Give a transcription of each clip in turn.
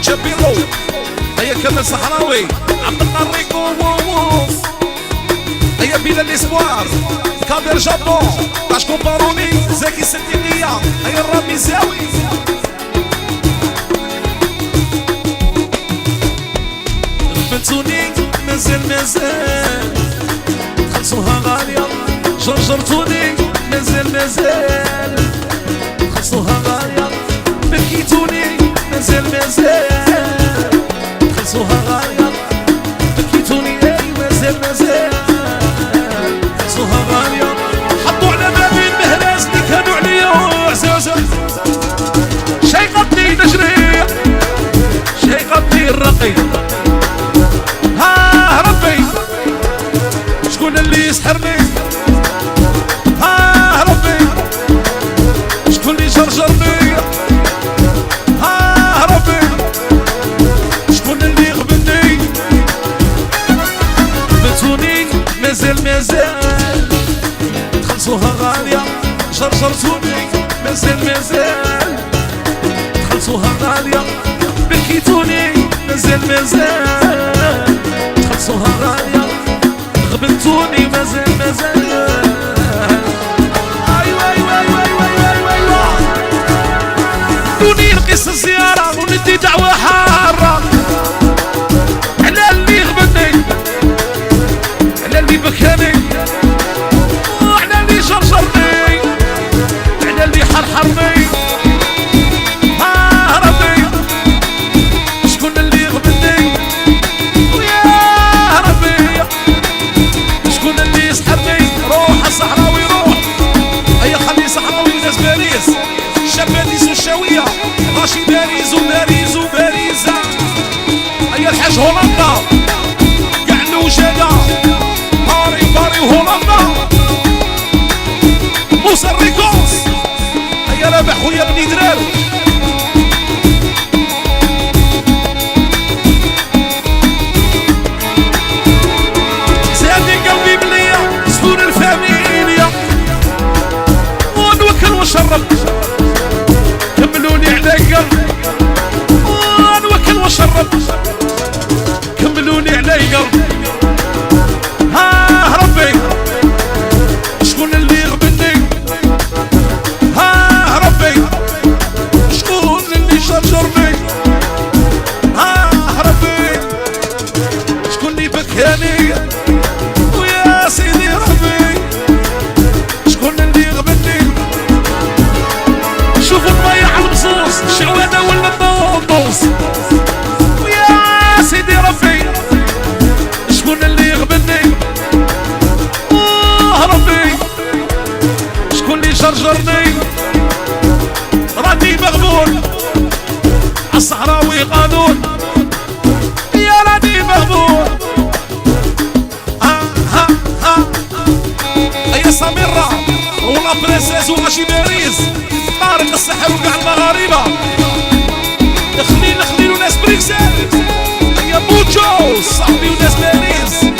شابيرو هيا كمال صحراوي عبد القاري كوووس هيا بلا الاسبوار كادر جابون طاشكو باروني زكي صديقية هيا الرامي زاوي غفلتوني مازال خلصوها غالية جرجرتوني مازال خلصوها غالية بكيتوني مازال خلصوها غالية بكيتوني مازال خلصوها غالية حطوا على ما بين مهراس اللي كانوا عليا عزازة شي قدني نجري شي قدني الرقي ها ربي شكون اللي يسحرني ها ربي شكون اللي جرجرني ها ربي شكون اللي يغبني بتوني مازال تخلصوها غالية جرجرتوني مازال تخلصوها غالية بكيتوني مازال تخلصوها غالية غبنتوني مازال ايوا دوني نقيس الزيارة وندي دعوة حارة على اللي غبني على اللي بكاني وعلى اللي جرجرني على اللي حرحرني ها ربي شكون اللي غبني ويا ربي شكون اللي يسحرني روح الصحراوي روح هيا خلي صحراوي وناس باريس شاب باريس والشاوية راشي باريس وباريزة هيا الحاج هولندا كاع الوجادة باري وهولندا موسى الريكوس هيا رابح ويا بني درار زادي قلبي بليا سحور الفاميليا ونوكل ونشرب كملوني على قلب ونوكل ونشرب كملوني على قلب ها ربي شكون اللي يغبني ها ربي شكون اللي شجرني ها ربي شكون اللي بكاني ويا سيدي ربي شكون اللي يغبني شوفوا المية على المصوص الشعوانة ولا النوطوس ويا سيدي ربي شكون اللي يغبني ربي شكون اللي جرجرني راني مغبون عالصحراوي قانون يا راني مغبون هيا سميرة ولا برنسيس وغاشي باريس طارق السحر وكاع المغاربة نخلي وناس بريكسل هيا بوجو صاحبي وناس باريس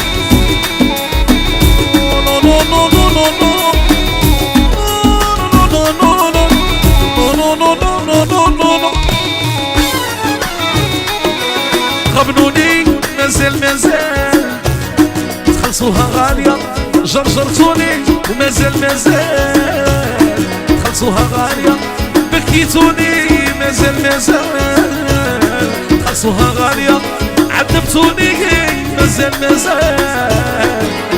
غبنوني مازال تخلصوها غالية جرجرتوني ومازال تخلصوها غالية بكيتوني مازال تخلصوها غالية عذبتوني مازال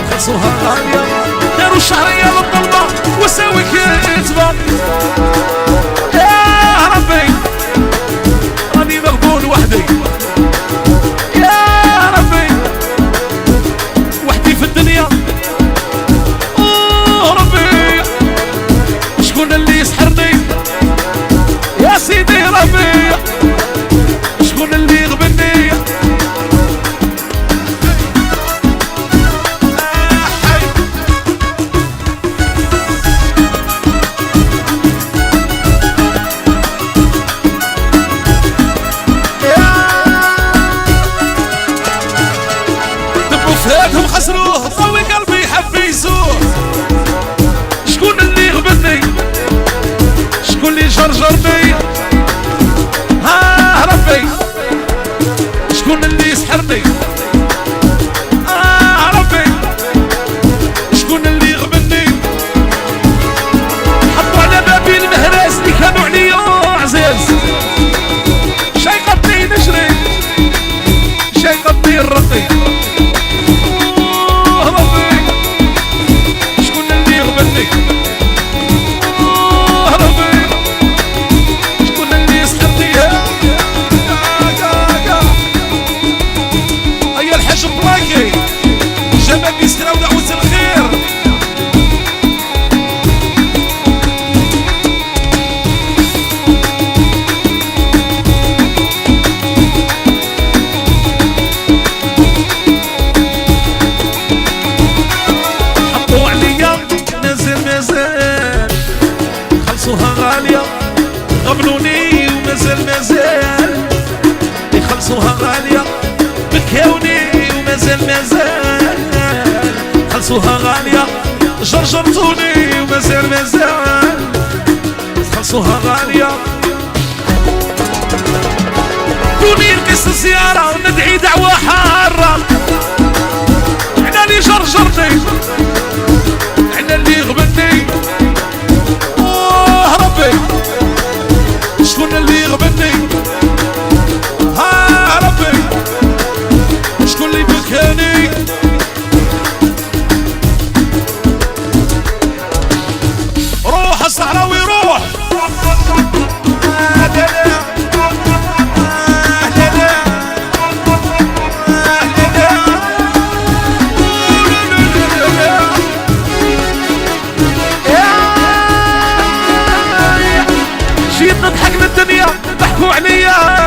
تخلصوها غالية داروا الشهرية للطلبة وساوي كتبة يا ربي راني مغبون وحدي يا ربي وحدي في الدنيا ربي شكون اللي يسحرني يا سيدي ربي شكون اللي يغبني يخلصوها غالية غبنوني ومازال يخلصوها غالية بكاوني ومازال خلصوها غالية جرجرتوني ومازال خلصوها غالية دوني نقص زيارة وندعي دعوة حارة على اللي جرجرتني على اللي غبني ربي شكون اللي غبني ها ربي شكون اللي بكاني روح الصحراوي روح جيت نضحك للدنيا ضحكوا عليا